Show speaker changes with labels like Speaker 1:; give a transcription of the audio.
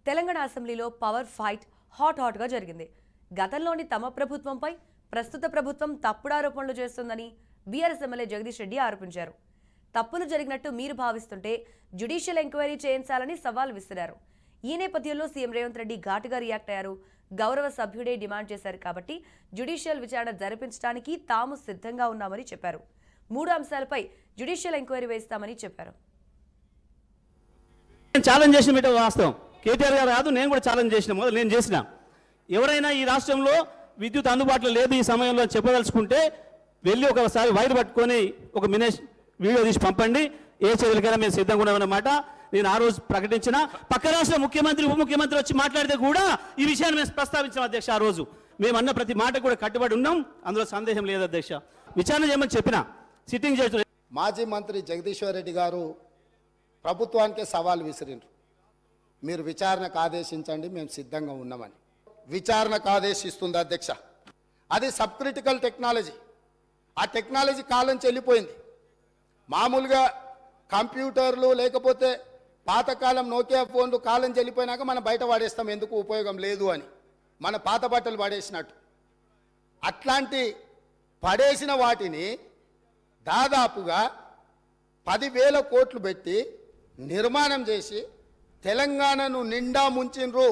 Speaker 1: తెలంగాణ అసెంబ్లీలో power fight హాట్గా జరిగింది. గతంలోని తమ ప్రభుత్వంపై ప్రస్తుత ప్రభుత్వం తప్పుడు ఆరోపణలు చేస్తుందని బీఆర్ఎస్ ఎమ్మెల్యే జగదీష్ రెడ్డి ఆరోపించారు. తప్పులు జరిగినట్టు మీరు భావిస్తుంటే జ్యుడిషియల్ ఎంక్వైరీ చేయించాలని సవాల్ విసిరారు. ఈ నేపథ్యంలో సీఎం రేవంత్ రెడ్డి ఘాటుగా రియాక్ట్ అయ్యారు. గౌరవ సభ్యుడే డిమాండ్ చేశారు కాబట్టి జ్యుడిషియల్ విచారణ జరిపించడానికి తాము సిద్ధంగా ఉన్నామని చెప్పారు. 3 అంశాలపై జ్యుడిషియల్ ఎంక్వైరీ వేస్తామని చెప్పారు.
Speaker 2: ఛాలెంజ్ చేసిన వాస్తవం. కేటీఆర్ గారు కాదు, నేను కూడా ఛాలెంజ్ చేసిన. మొదలు నేను చేసిన. ఎవరైనా ఈ రాష్ట్రంలో విద్యుత్ అందుబాటులో లేదు ఈ సమయంలో చెప్పదలుచుకుంటే వెళ్ళి ఒకసారి వైర్ పట్టుకొని ఒక వీడియో తీసి పంపండి. ఏ చర్యలకైనా మేము సిద్ధంగా ఉన్నామన్నమాట నేను ఆ రోజు ప్రకటించిన. పక్క రాష్ట్ర ముఖ్యమంత్రి ఉప ముఖ్యమంత్రి వచ్చి మాట్లాడితే కూడా ఈ విషయాన్ని మేము ప్రస్తావించాం అధ్యక్ష. ఆ రోజు మేము అన్న ప్రతి మాట కూడా కట్టుబడి ఉన్నాం, అందులో సందేహం లేదు అధ్యక్ష. విచారణ చేయమని చెప్పిన సిట్టింగ్ జడ్జి
Speaker 3: మాజీ మంత్రి జగదీశ్వర్ రెడ్డి గారు ప్రభుత్వానికే సవాల్ విసిరిండ్రు. మీరు విచారణకు ఆదేశించండి, మేము సిద్ధంగా ఉన్నామని. విచారణకు ఆదేశిస్తుంది అధ్యక్ష. అది సబ్ క్రిటికల్ టెక్నాలజీ. ఆ టెక్నాలజీ కాలం చెల్లిపోయింది. మామూలుగా కంప్యూటర్లు లేకపోతే పాతకాలం నోకియా ఫోన్లు కాలం చెల్లిపోయినాక మనం బయట వాడేస్తాం, ఎందుకు ఉపయోగం లేదు అని, మన పాత బట్టలు పడేసినట్టు. అట్లాంటి పడేసిన వాటిని దాదాపుగా 10,000 కోట్లు పెట్టి నిర్మాణం చేసి తెలంగాణను నిండా ముంచిన్రు.